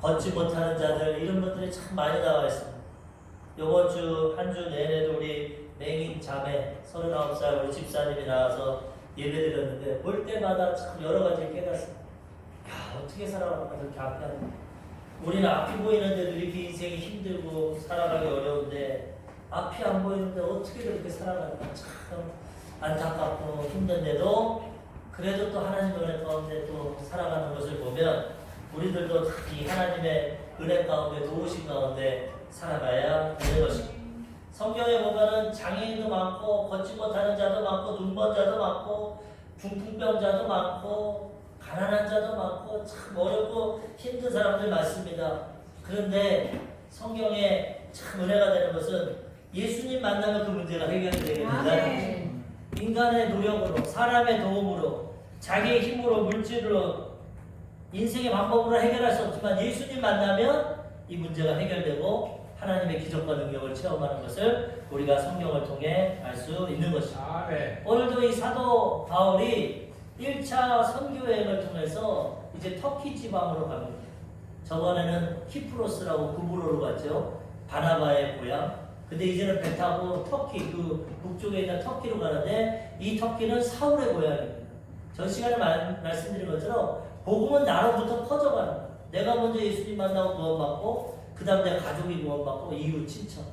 걷지 못하는 자들 이런 분들이 참 많이 나와 있습니다. 요번 주 한 주 내내도 우리 맹인 자매 39살 우리 집사님이 나와서 예배드렸는데 볼 때마다 참 여러 가지 깨닫습니다. 야, 어떻게 살아가면 그렇게 앞에 하는 우리는 앞이 보이는데도 이렇게 인생이 힘들고 살아가기 어려운데 앞이 안 보이는데 어떻게 그렇게 살아가는가 참 안타깝고 힘든데도 그래도 또 하나님의 은혜 가운데 또 살아가는 것을 보면 우리들도 이 하나님의 은혜 가운데 도우심 가운데 살아가야 되는 것입니다. 성경에 보면은 장애인도 많고 걷지 못하는 자도 많고 눈먼 자도 많고 중풍병자도 많고 가난한 자도 많고 참 어렵고 힘든 사람들 많습니다. 그런데 성경에 참 은혜가 되는 것은 예수님 만나면 그 문제가 해결이 됩니다. 인간의 노력으로 사람의 도움으로 자기의 힘으로 물질로 인생의 방법으로 해결할 수 없지만 예수님 만나면 이 문제가 해결되고 하나님의 기적과 능력을 체험하는 것을 우리가 성경을 통해 알 수 있는 것입니다. 오늘도 이 사도 바울이 1차 선교 여행을 통해서 이제 터키 지방으로 갑니다. 저번에는 키프로스라고 구브로로 갔죠. 바나바의 고향. 근데 이제는 배 타고 터키, 그 북쪽에 있는 터키로 가는데 이 터키는 사울의 고향입니다. 전 시간에 말씀드린 것처럼 복음은 나로부터 퍼져가는 거예요. 내가 먼저 예수님 만나고 구원받고 그 다음 내 가족이 구원받고 이웃, 친척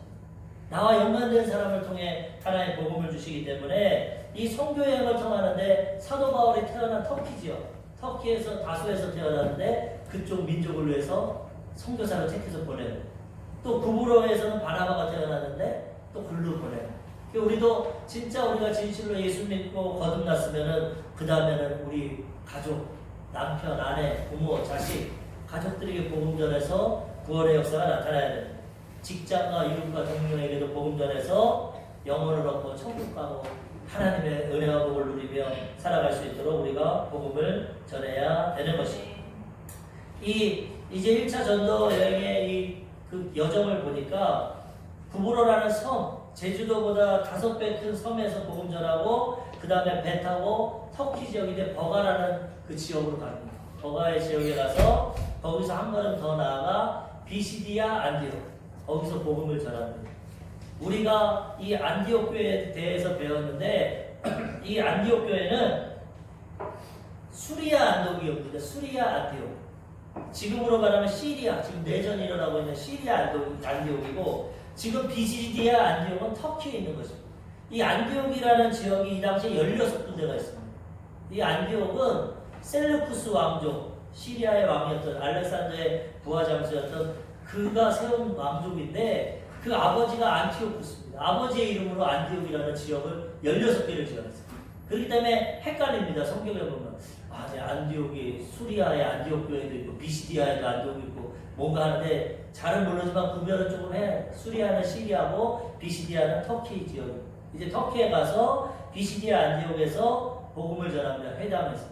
나와 연관된 사람을 통해 하나의 복음을 주시기 때문에 이 선교여행을 통하는데 사도 바울이 태어난 터키 지역 터키에서 다소에서 태어났는데 그쪽 민족을 위해서 선교사를 택해서 보내고 또 구브로에서는 바나바가 태어났는데 또 글로 보내고 우리도 진짜 우리가 진실로 예수 믿고 거듭났으면은 그 다음에는 우리 가족 남편, 아내, 부모, 자식 가족들에게 복음 전해서 구원의 역사가 나타나야 됩니다. 직장과 이웃과 동료에게도 복음 전해서 영혼을 얻고 천국 가고 하나님의 은혜와 복을 누리며 살아갈 수 있도록 우리가 복음을 전해야 되는 것입니다. 이제 1차 전도 여행의 그 여정을 보니까 구브로라는 섬, 제주도보다 5배 큰 섬에서 복음 전하고 그 다음에 배 타고 터키 지역인데 버가라는 그 지역으로 갑니다. 버가의 지역에 가서 거기서 한 걸음 더 나아가 비시디아 안디옥 거기서 복음을 전합니다. 우리가 이 안디옥 교회에 대해서 배웠는데 이 안디옥 교회는 수리아 안디옥이었거든요. 수리아 안디옥. 지금으로 말하면 시리아, 지금 내전이 일어나고 있는 시리아 안디옥이고 지금 비시디아 안디옥은 터키에 있는 것입니다. 이 안디옥이라는 지역이 이 당시에 16군데가 있습니다. 이 안디옥은 셀루쿠스 왕족, 시리아의 왕이었던 알렉산더의 부하장수였던 그가 세운 왕족인데 그 아버지가 안티오쿠스입니다. 아버지의 이름으로 안디옥이라는 지역을 16개를 지었어요. 그렇기 때문에 헷갈립니다. 성경에 보면 안디옥이 수리아의 안디옥 교회도 있고 비시디아에도 안디옥이 있고 뭔가 하는데 잘은 모르지만 구별은 조금 해. 수리아는 시리아고 비시디아는 터키 지역입니다. 이제 터키에 가서 비시디아 안디옥에서 복음을 전합니다. 회당에서.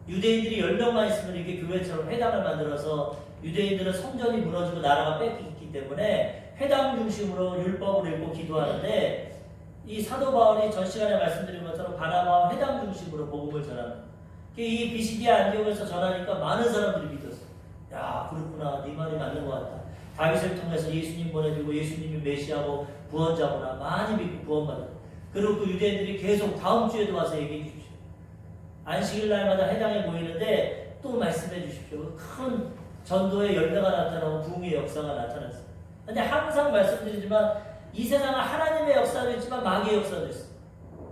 유대인들이 10명만 있으면 이렇게 교회처럼 회당을 만들어서 유대인들은 성전이 무너지고 나라가 뺏기기 때문에 회당 중심으로 율법을 읽고 기도하는데 이 사도 바울이 전 시간에 말씀드린 것처럼 바나바와 회당 중심으로 복음을 전합니다. 이 비시디아 안디옥에서 전하니까 많은 사람들이 믿었어요. 야, 그렇구나. 네 말이 맞는 것 같다. 다윗을 통해서 예수님 보내주고 예수님이 메시아고 구원자구나. 많이 믿고 구원받았다. 그리고 그 유대인들이 계속 다음 주에도 와서 얘기해 주십시오. 안식일 날마다 회당에 모이는데 또 말씀해 주십시오. 큰 전도의 열매가 나타나고 부흥의 역사가 나타났어요. 근데 항상 말씀드리지만 이 세상은 하나님의 역사도 있지만 마귀의 역사도 있어요.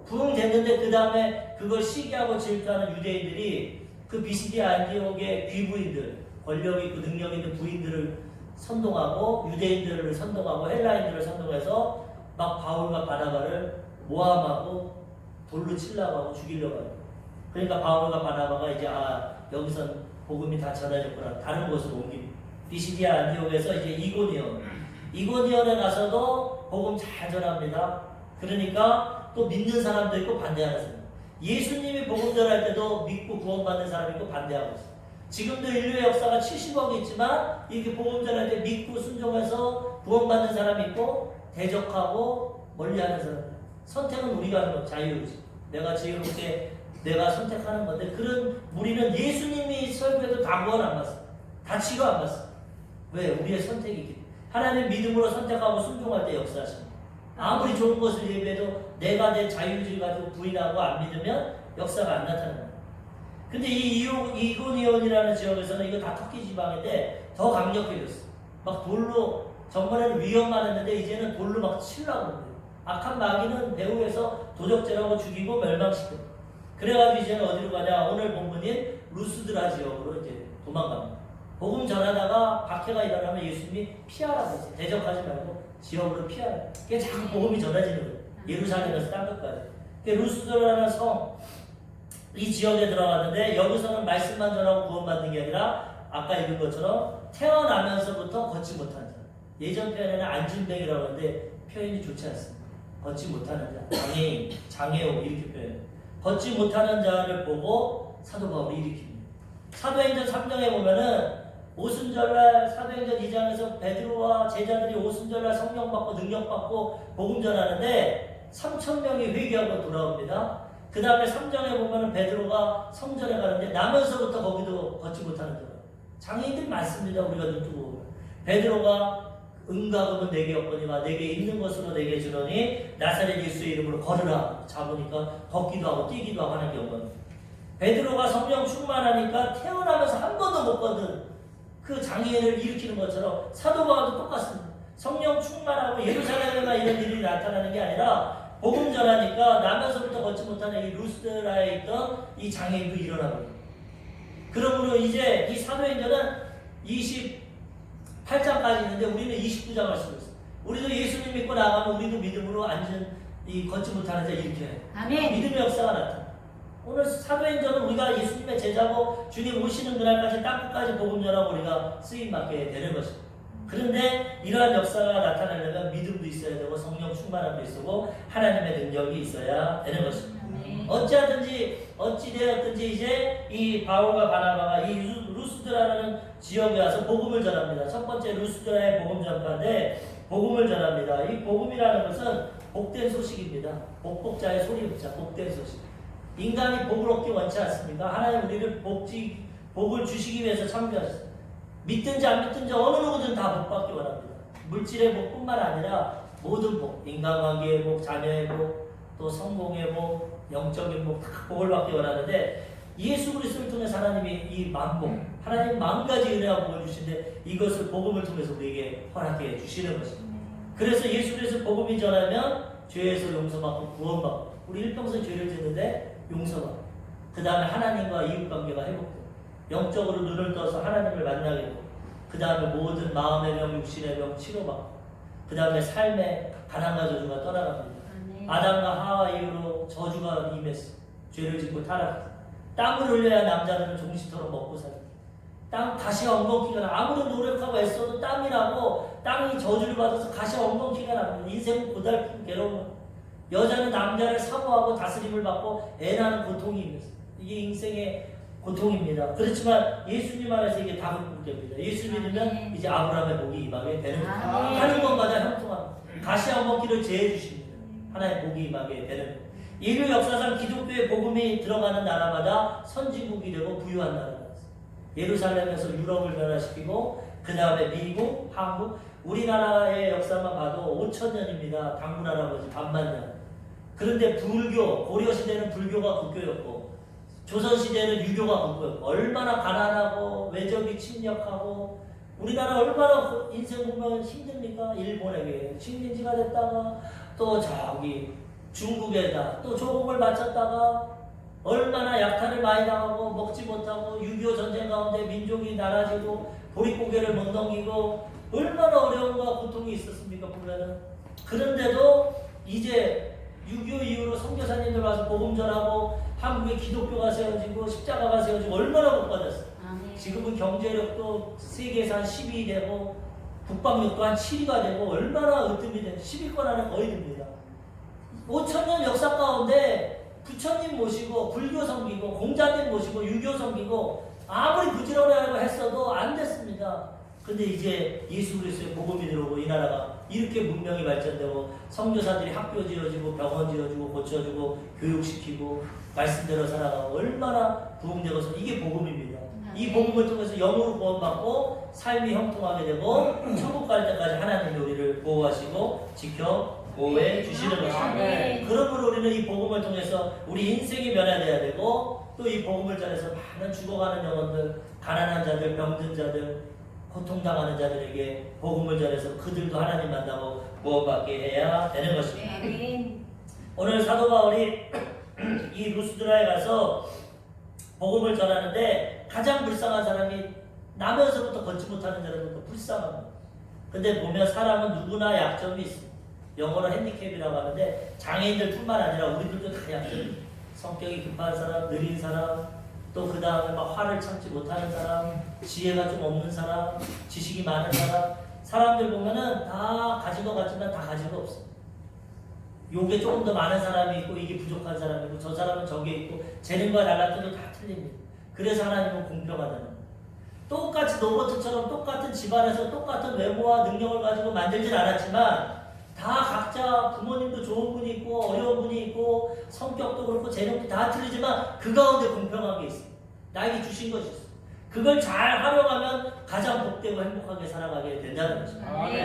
부흥됐는데 그 다음에 그걸 시기하고 질투하는 유대인들이 그 비시디아 안디옥의 귀부인들, 권력 있고 능력 있는 부인들을 선동하고 유대인들을 선동하고 헬라인들을 선동해서 막 바울과 바나바를 모함하고 돌로 치려고 하고 죽이려고 하고 그러니까 바울과 바나바가 이제 여기선 복음이 다 전해졌구나. 다른 곳으로 옮깁니다. 비시디아 안디옥에서 이제 이고니온에 가서도 복음 잘 전합니다. 그러니까 또 믿는 사람도 있고 반대하는 사람. 예수님이 복음 전할 때도 믿고 구원받는 사람이 있고 반대하고 있어요. 지금도 인류의 역사가 70억이 있지만 이렇게 복음 전할 때 믿고 순종해서 구원받는 사람이 있고 대적하고 멀리하는 사람. 선택은 우리가 하는 거 자유지. 내가 지혜롭게 내가 선택하는 건데 그런 우리는 예수님이 설교해도 다 구원 안 받았어. 다 치료 안 받았어. 왜? 우리의 선택이 있기 때문에. 하나님 믿음으로 선택하고 순종할 때 역사하십니다. 아무리 좋은 것을 예배해도 내가 내 자유주의 가지고 부인하고 안 믿으면 역사가 안 나타납니다. 근데 이 이고니온이라는 지역에서는 이거 다 터키 지방인데 더 강력해졌어. 막 돌로, 전번에는 위협만 했는데 이제는 돌로 막 치려고 그래요. 악한 마귀는 배후에서 도적질하고 죽이고 멸망시켜. 그래가지고 이제는 어디로 가냐? 오늘 본문인 루스드라 지역으로 이제 도망갑니다. 복음 전하다가 박해가 일어나면 예수님이 피하라고 했어요. 대적하지 말고 지역으로 피하라. 그게 자꾸 복음이 전해지는 거예요. 예루살렘에서 땅 끝까지. 루스드라는 성, 이 지역에 들어갔는데 여기서는 말씀만 전하고 구원받는 게 아니라 아까 읽은 것처럼 태어나면서부터 걷지 못한 자. 예전 표현에는 안진뱅이라고 하는데 표현이 좋지 않습니다. 걷지 못하는 자, 장애인, 장애우 이렇게 표현해요. 걷지 못하는 자를 보고 사도 바울이 일으킵니다. 사도행전 3장에 보면은 오순절날 사도행전 2장에서 베드로와 제자들이 오순절날 성령 받고 능력 받고 복음 전하는데 3,000명이 회개하고 돌아옵니다. 그 다음에 3장에 보면은 베드로가 성전에 가는데 나면서부터 거기도 걷지 못하는 자. 장애인들이 많습니다. 우리가 눈 뜨고 보면. 베드로가 은가금은 내게 없거니와 내게 있는 것으로 내게 주노니 나사렛 예수의 이름으로 걸으라. 잡으니까 걷기도 하고 뛰기도 하고 하는 경우는 베드로가 성령 충만하니까 태어나면서 한 번도 못 걷은 그 장애인을 일으키는 것처럼 사도 바울도 똑같습니다. 성령 충만하고 예루살렘에만 이런 일이 나타나는 게 아니라 복음 전하니까 나면서부터 걷지 못하는 이 루스드라에 있던 이 장애인도 일어나거든요. 그러므로 이제 이 사도행전은 28장까지 있는데 우리는 29장을 쓰고 있어요. 우리도 예수님 믿고 나가면 우리도 믿음으로 이 걷지 못하는 자 이렇게 해요. 아멘. 믿음의 역사가 나타나. 오늘 사도행전은 우리가 예수님의 제자고 주님 오시는 그날까지 땅끝까지 복음 전하고 우리가 쓰임받게 되는 것입니다. 그런데 이러한 역사가 나타나려면 믿음도 있어야 되고 성령 충만함도 있고 하나님의 능력이 있어야 되는 것입니다. 어찌되었든지 이제 이 바울과 바나바가 이 루스드라라는 지역에 와서 복음을 전합니다. 첫 번째 루스드라의 복음 전파인데 복음을 전합니다. 이 복음이라는 것은 복된 소식입니다. 복복자의 소리입니다. 복된 소식. 인간이 복을 얻기 원치 않습니까? 하나님 우리를 복을 주시기 위해서 창조하셨습니다. 믿든지 안 믿든지 어느 누구든 다 복 받기 원합니다. 물질의 복뿐만 아니라 모든 복, 인간관계의 복, 자녀의 복, 또 성공의 복, 영적인 복, 다 복을 받기 원하는데 예수 그리스도를 통해서 하나님이 이 만복, 하나님 만가지 은혜와 복을 주시는데 이것을 복음을 통해서 우리에게 허락해 주시는 것입니다. 그래서 예수 그리스도 복음이 전하면 죄에서 용서받고 구원받고 우리 일평생 죄를 짓는데 용서받고 그 다음에 하나님과 이웃관계가 회복되고 영적으로 눈을 떠서 하나님을 만나게 되고 그 다음에 모든 마음의 병, 육신의 병 치료받고 그 다음에 삶의 가난과 저주가 떠나갑니다. 아담과 하와 이후로 저주가 임했어. 죄를 짓고 타락했어. 땀을 흘려야 남자들은 종시토록 먹고 살고 땅 가시가 엉겅퀴가 나. 아무리 노력하고 애써도 땀이 나고 땅이 저주를 받아서 가시가 엉겅퀴가 납니다. 인생은 고달픈 괴로움. 여자는 남자를 사모하고 다스림을 받고 애 낳는 고통이 임했어. 이게 인생의 고통입니다. 그렇지만 예수님 안에서 이게 다 극복됩니다. 예수 믿으면 이제 아브라함의 복이 임하게 되는 겁니다. 하는 것마다 형통합니다. 가시 엉겅퀴를 제해 주십니다. 하나의 복이 임하게 되는 겁니다. 인류 역사상 기독교의 복음이 들어가는 나라마다 선진국이 되고 부유한 나라가 됐어요. 예루살렘에서 유럽을 변화시키고 그 다음에 미국, 한국, 우리나라의 역사만 봐도 5,000년입니다. 당군 할아버지 반만년. 그런데 불교, 고려시대는 불교가 국교였고 조선시대는 유교가 국교였고 얼마나 가난하고 외적이 침략하고 우리나라 얼마나 인생 보면 힘듭니까? 일본에게 식민지가 됐다가 또 저기 중국에다 또 조공을 바쳤다가 얼마나 약탈을 많이 당하고 먹지 못하고 6.25 전쟁 가운데 민족이 나라지고 보릿고개를 못 넘기고 얼마나 어려움과 고통이 있었습니까 보면은. 그런데도 이제 6.25 이후로 선교사님들 와서 복음 전하고 한국에 기독교가 세워지고 십자가가 세워지고 얼마나 복받았어요. 지금은 경제력도 세계에서 한 10위 되고 국방력도 한 7위가 되고 얼마나 으뜸이 되고 10위권 안에 거의 듭니다. 5,000년 역사 가운데 부처님 모시고 불교 섬기고 공자님 모시고 유교 섬기고 아무리 부지런하고 했어도 안 됐습니다. 근데 이제 예수 그리스도의 복음이 들어오고 이 나라가 이렇게 문명이 발전되고 선교사들이 학교 지어지고 병원 지어주고 고쳐주고 교육시키고 말씀대로 살아가고 얼마나 부흥되고서 이게 복음입니다. 이 복음을 통해서 영으로 구원받고 삶이 형통하게 되고 천국 갈 때까지 하나님이 우리를 보호하시고 지켜 보호해 주시는 것입니다. 그러므로 우리는 이 복음을 통해서 우리 인생이 변화되어야 되고 또 이 복음을 전해서 많은 죽어가는 영혼들, 가난한 자들, 병든 자들, 고통당하는 자들에게 복음을 전해서 그들도 하나님 만나고 구원받게 해야 되는 것입니다. 오늘 사도 바울이 이 루스드라에 가서 복음을 전하는데 가장 불쌍한 사람이 나면서부터 걷지 못하는 사람부터 불쌍합니다. 근데 보면 사람은 누구나 약점이 있습니다. 영어로 핸디캡이라고 하는데 장애인들 뿐만 아니라 우리들도 다 약점이 있습니다. 성격이 급한 사람, 느린 사람, 또 그 다음에 막 화를 참지 못하는 사람, 지혜가 좀 없는 사람, 지식이 많은 사람, 사람들 보면은 다 가진 것 같지만 다 가진 거 없어. 요게 조금 더 많은 사람이 있고 이게 부족한 사람이 있고 저 사람은 저게 있고 재능과 달란트도 다 틀립니다. 그래서 하나님은 공평하다는 거예요. 똑같이 로봇처럼 똑같은 집안에서 똑같은 외모와 능력을 가지고 만들진 않았지만 다 각자 부모님도 좋은 분이 있고 어려운 분이 있고 성격도 그렇고 재능도 다 틀리지만 그 가운데 공평한 게 있어요. 나에게 주신 것이 있어요. 그걸 잘 활용하면 가장 복되고 행복하게 살아가게 된다는 거죠.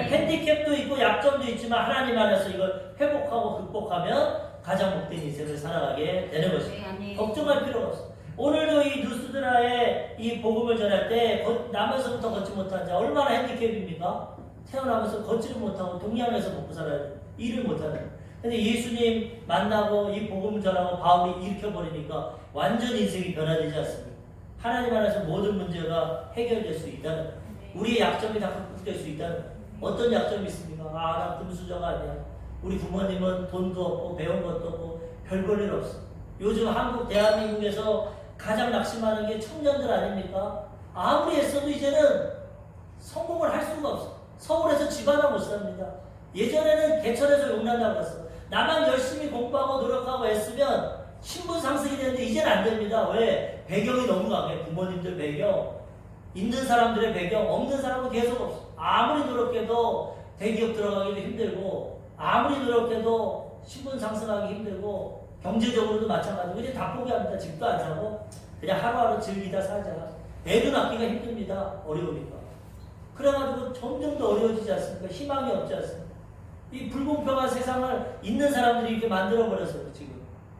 핸디캡도 있고 약점도 있지만 하나님 안에서 이걸 회복하고 극복하면 가장 복된 인생을 살아가게 되는 것입니다. 걱정할 필요가 없어요. 오늘도 이 루스드라의 이 복음을 전할 때 나면서부터 걷지 못한 자 얼마나 핸디캡입니까? 태어나면서 걷지를 못하고 동양에서 먹고 살아야 돼. 일을 못하는. 근데 예수님 만나고 이 복음을 전하고 바울이 일으켜버리니까 완전 인생이 변화되지 않습니까? 하나님 안에서 모든 문제가 해결될 수 있다는 거예요. 우리의 약점이 다 극복될 수 있다는 거예요. 어떤 약점이 있습니까? 나 금수저가 아니야. 우리 부모님은 돈도 없고 배운 것도 없고 별 볼 일 없어. 요즘 한국 대한민국에서 가장 낙심하는 게 청년들 아닙니까? 아무리 애써도 이제는 성공을 할 수가 없어. 서울에서 집 하나 못 삽니다. 예전에는 개천에서 용난다고 그랬어. 나만 열심히 공부하고 노력하고 애쓰면 신분 상승이 되는데 이제는 안 됩니다. 왜? 배경이 너무 강해. 부모님들 배경, 있는 사람들의 배경, 없는 사람은 계속 없어. 아무리 노력해도 대기업 들어가기도 힘들고 아무리 노력해도 신분 상승하기 힘들고 경제적으로도 마찬가지고 이제 다 포기합니다. 집도 안 사고 그냥 하루하루 즐기다 살자. 애도 낳기가 힘듭니다. 어려우니까. 그래가지고 점점 더 어려워지지 않습니까? 희망이 없지 않습니까? 이 불공평한 세상을 있는 사람들이 이렇게 만들어버렸어요, 지금.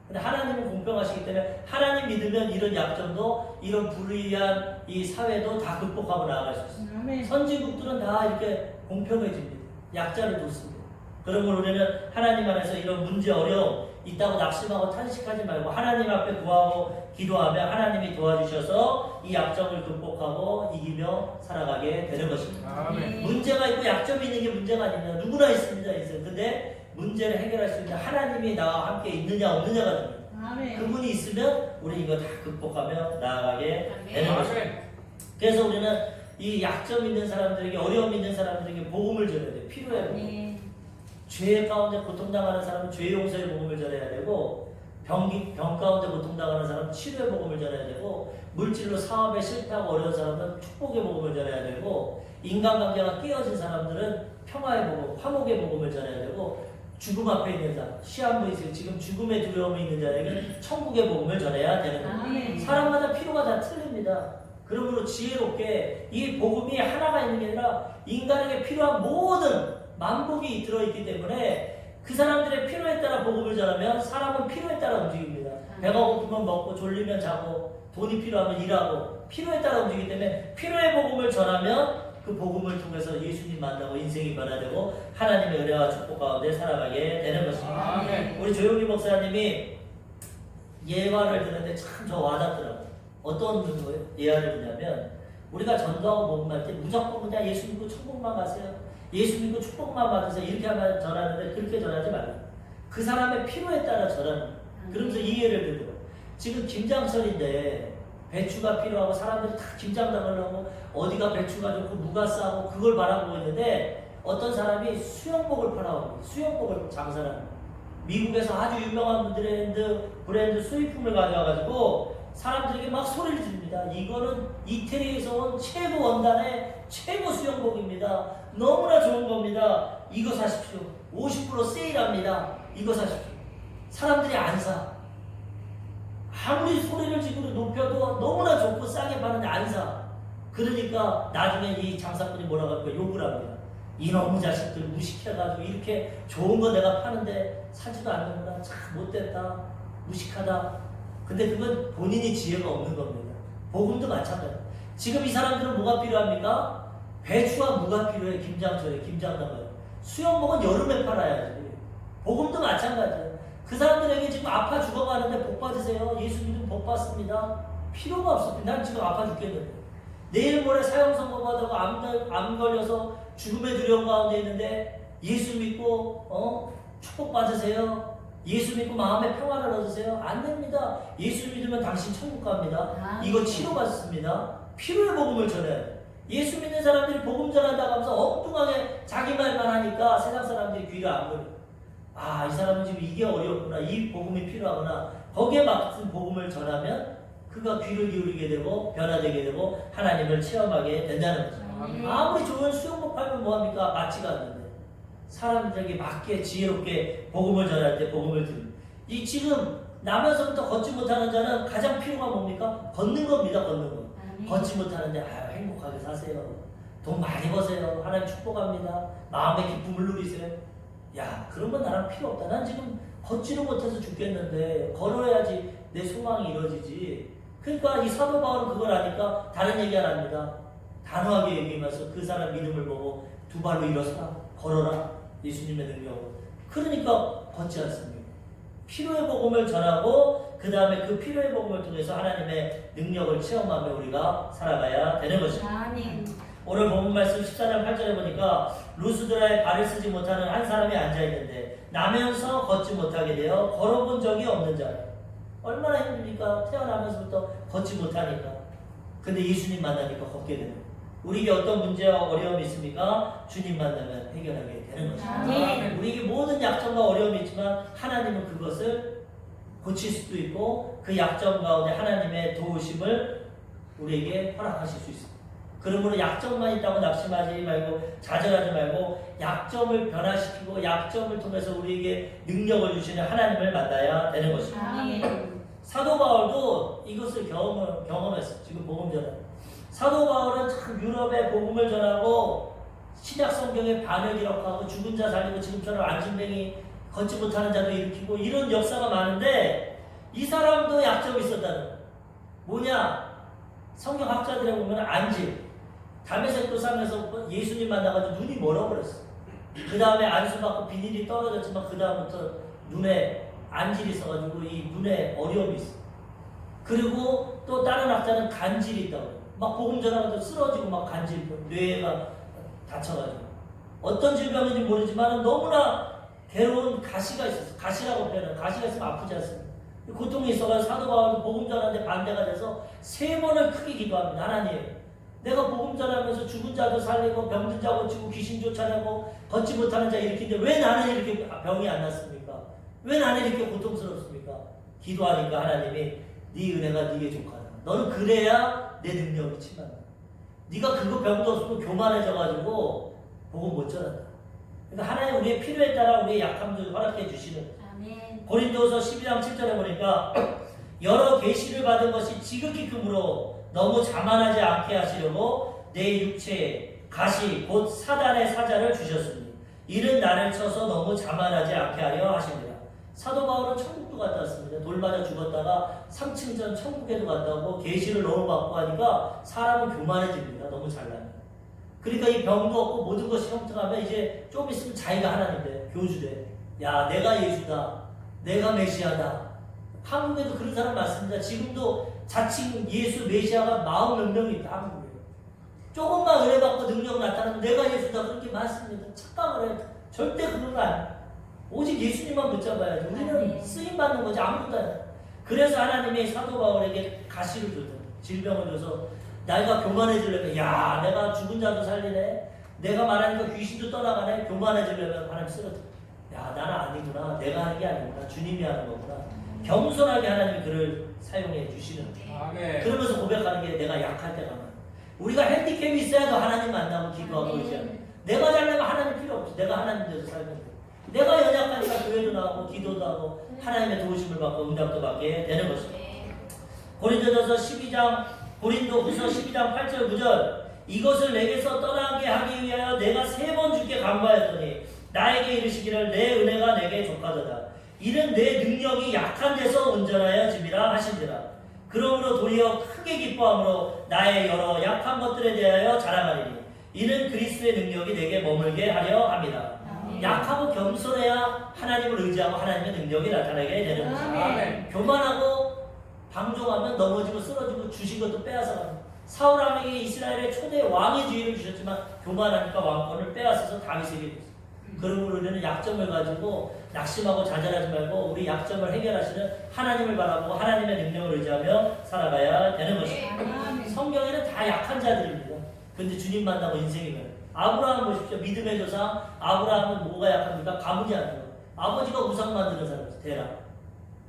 근데 하나님은 공평하시기 때문에 하나님 믿으면 이런 약점도 이런 불의한 이 사회도 다 극복하고 나아갈 수 있습니다. 선진국들은 다 이렇게 공평해집니다. 약자를 돕습니다. 그러므로 우리는 하나님 안에서 이런 문제, 어려움 있다고 낙심하고 탄식하지 말고 하나님 앞에 구하고 기도하며 하나님이 도와주셔서 이 약점을 극복하고 이기며 살아가게 되는 것입니다. 문제가 있고 약점이 있는 게 문제가 아닙니다. 누구나 있습니다, 인생. 근데 문제를 해결할 수 있는 하나님이 나와 함께 있느냐 없느냐가 됩니다. 그분이 있으면 우리 이거 다 극복하며 나아가게 되는 것입니다. 그래서 우리는 이 약점 있는 사람들에게 어려움 있는 사람들에게 복음을 전해야 돼요. 필요해요. 죄 가운데 고통당하는 사람은 죄 용서의 복음을 전해야 되고 병 가운데 고통당하는 사람은 치료의 복음을 전해야 되고 물질로 사업에 실패하고 어려운 사람은 축복의 복음을 전해야 되고 인간관계가 깨어진 사람들은 평화의 복음, 화목의 복음을 전해야 되고 죽음 앞에 있는 자, 시한부 있어요. 지금 죽음의 두려움이 있는 자에게 천국의 복음을 전해야 되는 거예요. 사람마다 필요가 다 틀립니다. 그러므로 지혜롭게 이 복음이 하나가 있는 게 아니라 인간에게 필요한 모든 만복이 들어있기 때문에 그 사람들의 필요에 따라 복음을 전하면 사람은 필요에 따라 움직입니다. 배가 고프면 먹고 졸리면 자고 돈이 필요하면 일하고 필요에 따라 움직이기 때문에 필요의 복음을 전하면 그 복음을 통해서 예수님 만나고 인생이 변화되고 하나님의 은혜와 축복 가운데 살아가게 되는 것입니다. 우리 조용기 목사님이 예화를 듣는데 참 저 와닿더라고요. 어떤 예화를 듣냐면 우리가 전도하고 복음할 때 무조건 그냥 예수 믿고 천국만 가세요. 예수 믿고 축복만 받으세요. 이렇게 하면 전하는데 그렇게 전하지 말고 그 사람의 필요에 따라 전하는. 그러면서 이 예를 들고 지금 김장철인데 배추가 필요하고 사람들이 다 김장 담으려고 어디가 배추가 좋고 누가 싸고 그걸 바라보고 있는데 어떤 사람이 수영복을 팔아오고 수영복을 장사하는 거예요. 미국에서 아주 유명한 브랜드 수입품을 가져와가지고 사람들에게 막 소리를 지릅니다. 이거는 이태리에서 온 최고 원단의 최고 수영복입니다. 너무나 좋은 겁니다. 이거 사십시오. 50% 세일합니다. 이거 사십시오. 사람들이 안 사. 아무리 소리를 지르고 높여도 너무나 좋고 싸게 파는데 안 사. 그러니까 나중에 이 장사꾼이 뭐라고 할까 욕을 합니다. 이놈의 자식들 무식해가지고 이렇게 좋은 거 내가 파는데 사지도 않는구나. 참 못됐다. 무식하다. 근데 그건 본인이 지혜가 없는 겁니다. 복음도 마찬가지예요. 지금 이 사람들은 뭐가 필요합니까? 배추와 무가 필요해. 김장철에 김장나가요. 수영복은 여름에 팔아야지. 복음도 마찬가지예요. 그 사람들에게 지금 아파 죽어가는데 복 받으세요. 예수 믿으면 복 받습니다. 필요가 없어. 난 지금 아파 죽겠는데. 내일 모레 사형 선고받아고 암 걸려서 죽음의 두려움 가운데 있는데 예수 믿고 축복 받으세요. 예수 믿고 마음의 평안을 얻으세요. 안 됩니다. 예수 믿으면 당신 천국 갑니다. 이거 치료받습니다. 필요의 복음을 전해야 돼요. 예수 믿는 사람들이 복음 전한다고 하면서 엉뚱하게 자기 말만 하니까 세상 사람들이 귀를 안 걸려. 아, 이 사람은 지금 이게 어렵구나. 이 복음이 필요하구나. 거기에 맞는 복음을 전하면 그가 귀를 기울이게 되고 변화되게 되고 하나님을 체험하게 된다는 거죠. 아무리 좋은 수영복 팔면 뭐합니까? 맞지가 않는데 사람들에게 맞게 지혜롭게 복음을 전할 때 복음을 들은 이 지금 나면서부터 걷지 못하는 자는 가장 필요가 뭡니까? 걷는 겁니다. 걷는 거. 걷지 못하는데 아유 행복하게 사세요. 돈 많이 버세요. 하나님 축복합니다. 마음의 기쁨을 누리세요. 야 그런 건 나랑 필요 없다. 난 지금 걷지를 못해서 죽겠는데 걸어야지 내 소망이 이루어지지. 그러니까 이 사도 바울은 그걸 아니까 다른 얘기 안 합니다. 단호하게 얘기하면서 그 사람 믿음을 보고 두 발로 일어서라. 걸어라. 예수님의 능력으로. 그러니까 걷지 않습니다. 필요의 복음을 전하고 그 다음에 그 필요의 복음을 통해서 하나님의 능력을 체험하며 우리가 살아가야 되는 것입니다. 아멘. 오늘 본문 말씀 14장 8절에 보니까 루스드라에 발을 쓰지 못하는 한 사람이 앉아있는데 나면서 걷지 못하게 되어 걸어본 적이 없는 자예요. 얼마나 힘듭니까? 태어나면서부터 걷지 못하니까. 근데 예수님 만나니까 걷게 되는 거예요. 우리에게 어떤 문제와 어려움이 있습니까? 주님 만나면 해결하게 되는 것입니다. 네. 우리에게 모든 약점과 어려움이 있지만 하나님은 그것을 고칠 수도 있고 그 약점 가운데 하나님의 도우심을 우리에게 허락하실 수 있습니다. 그러므로 약점만 있다고 낙심하지 말고 좌절하지 말고 약점을 변화시키고 약점을 통해서 우리에게 능력을 주시는 하나님을 만나야 되는 것입니다. 아멘. 사도 바울도 이것을 경험했어요. 지금 복음 전하고 사도 바울은 참 유럽에 복음을 전하고 신약 성경에 반을 기록하고 죽은 자 살리고 지금처럼 안진뱅이 걷지 못하는 자도 일으키고 이런 역사가 많은데 이 사람도 약점이 있었다는 거예요. 뭐냐? 성경학자들에 보면 안질 담에색도 산에서 예수님 만나가지고 눈이 멀어버렸어. 그 다음에 안수받고 비닐이 떨어졌지만 그 다음부터 눈에 안질이 있어가지고 이 눈에 어려움이 있어. 그리고 또 다른 학자는 간질이 있다고. 막 복음 전하면서 쓰러지고 막 간질, 뇌가 다쳐가지고. 어떤 질병인지 모르지만 너무나 괴로운 가시가 있었어. 가시라고 표현해. 가시가 있으면 아프지 않습니까? 고통이 있어가지고 사도 바울도 복음 전하는데 반대가 돼서 3번을 크게 기도합니다. 하나님, 내가 복음 전하면서 죽은 자도 살리고 병든 자 고치고 귀신 쫓아내고 걷지 못하는 자 일으키는데 왜 나는 이렇게 병이 안 났습니까? 왜 나는 이렇게 고통스럽습니까? 기도하니까 하나님이 네 은혜가 네게 족하다. 너는 그래야 내 능력이 침한다. 네가 그거 병도 없고 교만해져가지고 복음 못 전한다. 그러니까 하나님 우리의 필요에 따라 우리의 약함을 허락해 주시는. 아멘. 고린도서 12장 7절에 보니까 여러 계시를 받은 것이 지극히 크므로 너무 자만하지 않게 하시려고 내 육체에 가시 곧 사단의 사자를 주셨으니 이는 나를 쳐서 너무 자만하지 않게 하려 하십니다. 사도 바울은 천국도 갔다 왔습니다. 돌 맞아 죽었다가 3층 전 천국에도 갔다 오고 계시를 너무 받고 하니까 사람은 교만해집니다. 너무 잘나면. 그러니까 이 병도 없고 모든 것이 형통하면 이제 좀 있으면 자기가 하나님 돼. 교주 돼. 야 내가 예수다. 내가 메시아다. 한국에도 그런 사람 많습니다. 지금도 자칭 예수 메시아가 40몇 명이 있다. 한국에. 조금만 은혜받고 능력 나타나면 내가 예수다. 그렇게 많습니다. 착각을 해. 절대 그런 거 아니야. 오직 예수님만 붙잡아야지. 우리는 쓰임받는 거지 아무것도 아니야. 그래서 하나님이 사도 바울에게 가시를 줬다. 질병을 줘서 내가 교만해지려면 야 내가 죽은 자도 살리네. 내가 말하니까 귀신도 떠나가네. 교만해지려면 하나님 쓰러져. 야 나는 아니구나. 내가 하는 게 아니구나. 주님이 하는 거구나. 겸손하게 하나님이 그를 사용해 주시는 거예요. 그러면서 고백하는 게 내가 약할 때가 많아. 우리가 핸디캡이 있어야도 하나님 만나고 기도하고 이제 내가 잘나면 하나님 필요 없지. 내가 하나님 돼서 살면 돼. 내가 연약하니까 교회도 나오고 기도도 하고 하나님의 도우심을 받고 응답도 받게 되는 것입니다. 고린도후서 12장 8절 9절 이것을 내게서 떠나게 하기 위하여 내가 3번 주께 간구하였더니 나에게 이르시기를 내 은혜가 내게 족하도다. 이는 내 능력이 약한 데서 온전하여 짐이라 하신지라. 그러므로 도리어 크게 기뻐함으로 나의 여러 약한 것들에 대하여 자랑하리니 이는 그리스도의 능력이 내게 머물게 하려 함이라. 약하고 겸손해야 하나님을 의지하고 하나님의 능력이 나타나게 되는 것이다. 교만하고 방종하면 넘어지고 쓰러지고 주신 것도 빼앗아갑니다. 사울 왕에게 이스라엘의 초대 왕의 지위를 주셨지만 교만하니까 왕권을 빼앗아서 다윗에게 줬어요. 그러므로 우리는 약점을 가지고 낙심하고 좌절하지 말고 우리 약점을 해결하시는 하나님을 바라보고 하나님의 능력을 의지하며 살아가야 되는 것입니다. 성경에는 다 약한 자들입니다. 근데 주님 만나고 인생이 변해요. 아브라함 보십시오. 믿음의 조상. 아브라함은 뭐가 약합니까? 가문이 안 돼요. 아버지가 우상 만드는 사람이죠. 대라.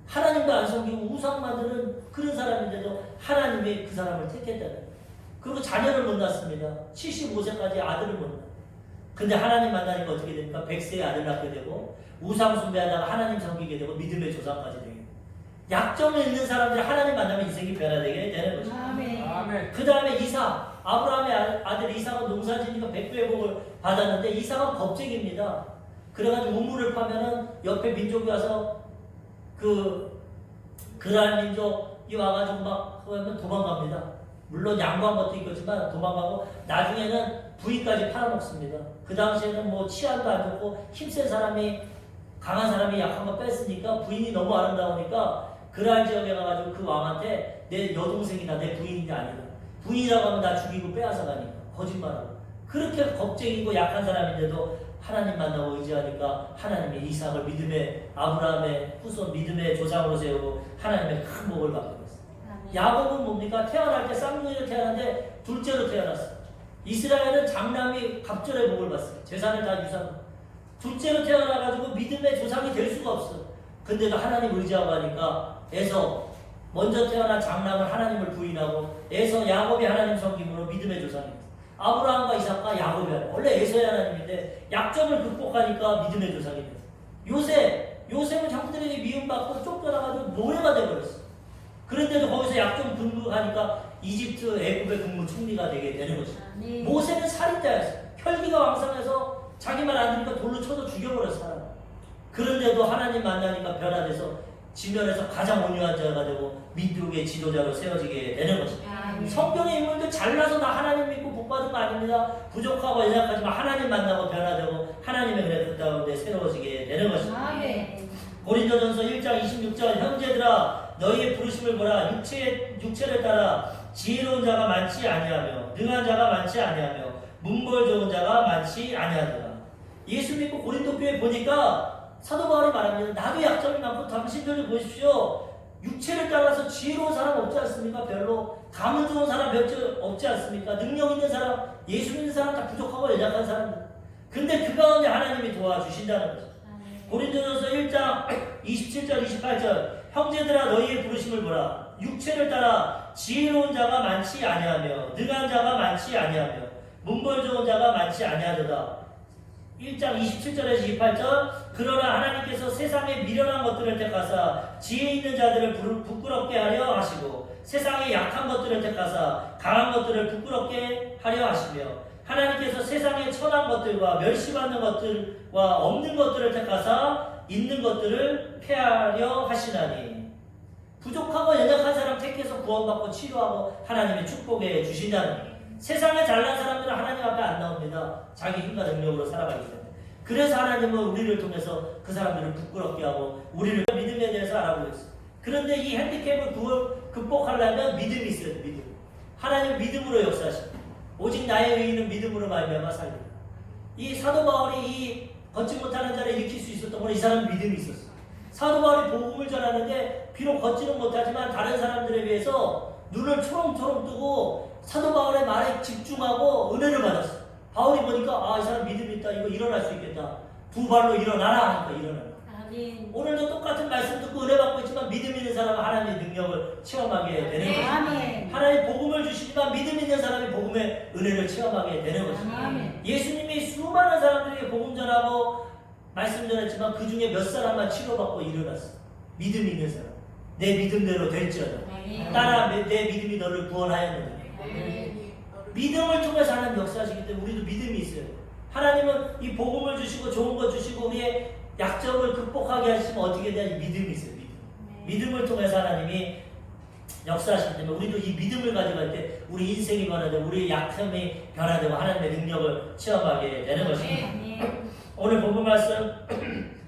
하나님도 안 섬기고 우상 만드는 그런 사람인데도 하나님이 그 사람을 택했다는 거예요. 그리고 자녀를 못 낳습니다. 75세까지 아들을 못 낳아요. 근데 하나님 만나니까 어떻게 됩니까? 100세에 아들 낳게 되고 우상 숭배하다가 하나님 섬기게 되고 믿음의 조상까지 되게 돼요. 약점이 있는 사람들이 하나님 만나면 인생이 변화되게 되는 것입니다. 그 다음에 이삭. 아브라함의 아들 이삭은 농사지니까 100배의 복을 받았는데 이삭은 겁쟁입니다. 그래가지고 우물을 파면은 옆에 민족이 와서 그랄 민족이 와가지고 막 하면 도망갑니다. 물론 양보한 것도 있겠지만 도망가고 나중에는 부인까지 팔아먹습니다. 그 당시에는 뭐 치안도 안 좋고 힘센 사람이 강한 사람이 약한 거 뺐으니까 부인이 너무 아름다우니까 그랄 지역에 가가지고 그 왕한테 내 여동생이나 내 부인이 아니다. 부인이라고 하면 나 죽이고 빼앗아 가니까 거짓말하고 그렇게 겁쟁이고 약한 사람인데도 하나님 만나고 의지하니까 하나님의 이삭을 믿음의 아브라함의 후손 믿음의 조상으로 세우고 하나님의 큰 복을 받게 됐어요. 야곱은 뭡니까? 태어날 때 쌍둥이로 태어났는데 둘째로 태어났어요. 이스라엘은 장남이 갑절의 복을 받습니다. 재산을 다 유산. 둘째로 태어나가지고 믿음의 조상이 될 수가 없어요. 근데도 하나님 의지하고 하니까 에서 먼저 태어난 장남은 하나님을 부인하고 에서 야곱이 하나님 섬김으로 믿음의 조상이 됐어요. 아브라함과 이삭과 야곱이 원래 에서의 하나님인데 약점을 극복하니까 믿음의 조상이 됐어요. 요셉은 형들에게 미움받고 쫓겨나가지고 노예가 되어버렸어요. 그런데도 거기서 약점 극복하니까 이집트 애굽의 국무 총리가 되게 되는 것이죠. 모세는 살인자였어요. 혈기가 왕성해서 자기 말 안 들으니까 돌로 쳐서 죽여버렸어요. 사람. 그런데도 하나님 만나니까 변화돼서 지면에서 가장 온유한 자가 되고 민족의 지도자로 세워지게 되는 것입니다. 성경의 인물들 잘나서 나 하나님 믿고 복받은 거 아닙니다. 부족하고 연약하지만 하나님 만나고 변화되고 하나님의 은혜 그 가운데 새로워지게 되는 것입니다. 고린도전서 1장 26절 형제들아 너희의 부르심을 보라 육체를 따라 지혜로운 자가 많지 아니하며 능한 자가 많지 아니하며 문벌 좋은 자가 많지 아니하더라. 예수 믿고 고린도 교회 보니까 사도 바울이 말합니다. 나도 약점이 많고 당신들도 보십시오. 육체를 따라서 지혜로운 사람 없지 않습니까? 별로. 감은 좋은 사람 몇 없지 않습니까? 능력 있는 사람, 예수 믿는 사람 다 부족하고 연약한 사람들. 근데 그 가운데 하나님이 도와주신다는 거죠. 고린도전서 1장 27절 28절 형제들아 너희의 부르심을 보라. 육체를 따라 지혜로운 자가 많지 아니하며 능한 자가 많지 아니하며 문벌 좋은 자가 많지 아니하도다. 1장 27절에서 28절 그러나 하나님께서 세상에 미련한 것들을 택하사 지혜 있는 자들을 부끄럽게 하려 하시고 세상에 약한 것들을 택하사 강한 것들을 부끄럽게 하려 하시며 하나님께서 세상에 천한 것들과 멸시받는 것들과 없는 것들을 택하사 있는 것들을 폐하려 하시나니 부족하고 연약한 사람 택해서 구원받고 치료하고 하나님의 축복해 주신다는 세상에 잘난 사람들은 하나님 앞에 안 나옵니다. 자기 힘과 능력으로 살아가기 때문에. 그래서 하나님은 우리를 통해서 그 사람들을 부끄럽게 하고 우리를 믿음에 대해서 알아보고 있어요. 그런데 이 핸디캡을 극복하려면 믿음이 있어야 돼요. 믿음. 하나님 믿음으로 역사하십니다. 오직 나의 의인은 믿음으로 말미암아 살리라. 이 사도 바울이 이 걷지 못하는 자를 일으킬 수 있었던 건 이 사람은 믿음이 있었어요. 사도 바울이 복음을 전하는데 비록 걷지는 못하지만 다른 사람들에 비해서 눈을 초롱초롱 뜨고 사도 바울의 말에 집중하고 은혜를 받았어. 바울이 보니까 이 사람 믿음이 있다. 이거 일어날 수 있겠다. 두 발로 일어나라 하니까 일어나라. 아멘. 오늘도 똑같은 말씀 듣고 은혜 받고 있지만 믿음 있는 사람은 하나님의 능력을 체험하게 되는 것입니다. 하나님 복음을 주시지만 믿음 있는 사람이 복음의 은혜를 체험하게 되는 것입니다. 예수님이 수많은 사람들에게 복음 전하고 말씀 전했지만 그 중에 몇 사람만 치료받고 일어났어. 믿음 있는 사람. 내 믿음대로 될지어다. 따라 내 믿음이 너를 구원하였느니라. 믿음을 통해서 하나님 역사하시기 때문에 우리도 믿음이 있어요. 하나님은 이 복음을 주시고 좋은 거 주시고 우리의 약점을 극복하게 하시면 어떻게 되냐? 믿음이 있어요. 믿음을 통해서 하나님이 역사하시기 때문에 우리도 이 믿음을 가져갈 때 우리 인생이 변화되고 우리의 약점이 변화되고 하나님의 능력을 체험하게 되는 것입니다. 오늘 본문 말씀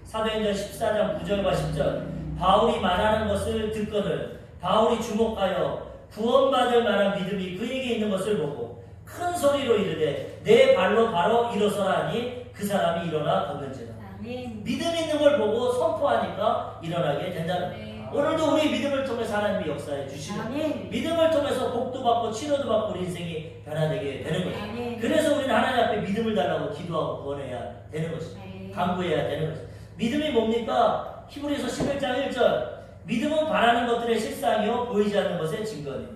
사도행전 14장 9절과 10절 바울이 말하는 것을 듣거늘 바울이 주목하여 구원받을 만한 믿음이 그에게 있는 것을 보고 큰 소리로 이르되 내 발로 바로 일어서라 하니 그 사람이 일어나 걷는지라. 믿음 있는 걸 보고 선포하니까 일어나게 된다는 거예요. 오늘도 우리 믿음을 통해서 하나님이 역사해 주시는 믿음을 통해서 복도 받고 치료도 받고 우리 인생이 변화되게 되는 거죠. 그래서 우리는 하나님 앞에 믿음을 달라고 기도하고 구원해야 되는 것이죠. 간구해야 되는 것이죠. 믿음이 뭡니까? 히브리서 11장 1절 믿음은 바라는 것들의 실상이요 보이지 않는 것의 증거입니다.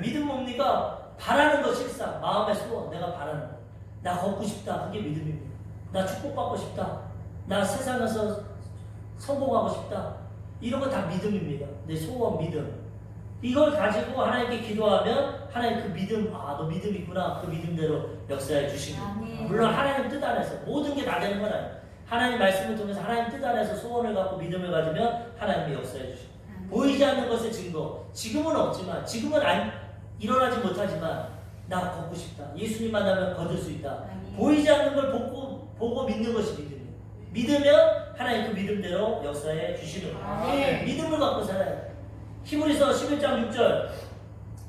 믿음 뭡니까? 바라는 것 실상, 마음의 소원, 내가 바라는 것. 나 걷고 싶다. 그게 믿음입니다. 나 축복받고 싶다. 나 세상에서 성공하고 싶다. 이런 거 다 믿음입니다. 내 소원, 믿음. 이걸 가지고 하나님께 기도하면 하나님 그 믿음, 너 믿음 있구나. 그 믿음대로 역사해 주십니다. 물론 하나님 뜻 안에서 모든 게 다 되는 건 아니에요. 하나님 말씀을 통해서 하나님 뜻 안에서 소원을 갖고 믿음을 가지면 하나님이 역사해 주십니다. 보이지 않는 것의 증거. 지금은 없지만, 지금은 일어나지 못하지만 나 걷고 싶다. 예수님 만나면 거둘 수 있다. 보이지 않는 걸 보고 믿는 것이 믿음이에요. 믿으면 하나님 그 믿음대로 역사해 주시는 거예요. 믿음을 갖고 살아요. 히브리서 11장 6절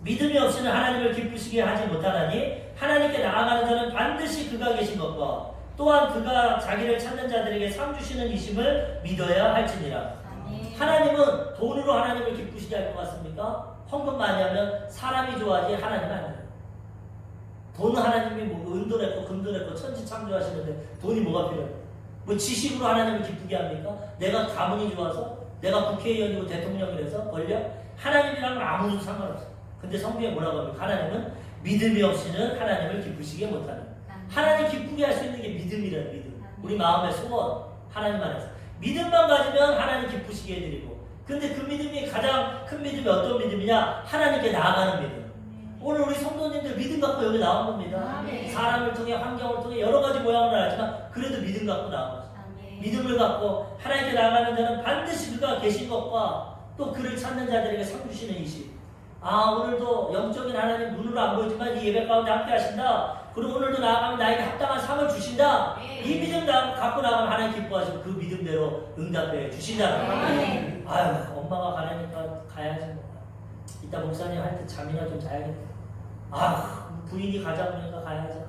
믿음이 없이는 하나님을 기쁘시게 하지 못하나니 하나님께 나아가는 자는 반드시 그가 계신 것과 또한 그가 자기를 찾는 자들에게 상 주시는 이심을 믿어야 할지니라. 하나님은 돈으로 하나님을 기쁘시게 할 것 같습니까? 헌금 많이 하면 사람이 좋아하지 하나님은 아니에요. 돈 하나님이 뭐 은도 냈고 금도 냈고 천지 창조하시는데 돈이 뭐가 필요해요? 뭐 지식으로 하나님을 기쁘게 합니까? 내가 가문이 좋아서 내가 국회의원이고 대통령이라서 권력? 하나님이랑은 아무도 상관없어요. 근데 성경에 뭐라고 합니까? 하나님은 믿음이 없이는 하나님을 기쁘시게 못하는 하나님 기쁘게 할 수 있는 게 믿음이라는 믿음. 우리 마음의 소원 하나님 안에서 믿음만 가지면 하나님 기쁘시게 해드리고 근데 그 믿음이 가장 큰 믿음이 어떤 믿음이냐? 하나님께 나아가는 믿음. 오늘 우리 성도님들 믿음 갖고 여기 나온 겁니다. 사람을 통해 환경을 통해 여러 가지 모양을 알지만 그래도 믿음 갖고 나온 거죠. 믿음을 갖고 하나님께 나아가는 자는 반드시 그가 계신 것과 또 그를 찾는 자들에게 상 주시는 이심. 오늘도 영적인 하나님 눈으로 안 보이지만 이 예배 가운데 함께 하신다. 그리고 오늘도 나아가면 나에게 합당한 상을 주신다. 이 믿음 갖고 나가면 하나님 기뻐하시고 그 믿음대로 응답해 주시잖아요. 엄마가 가라니까 가야지 뭐. 이따 목사님 할 때 잠이나 좀 자야겠다. 부인이 가자고 하니까 가야지.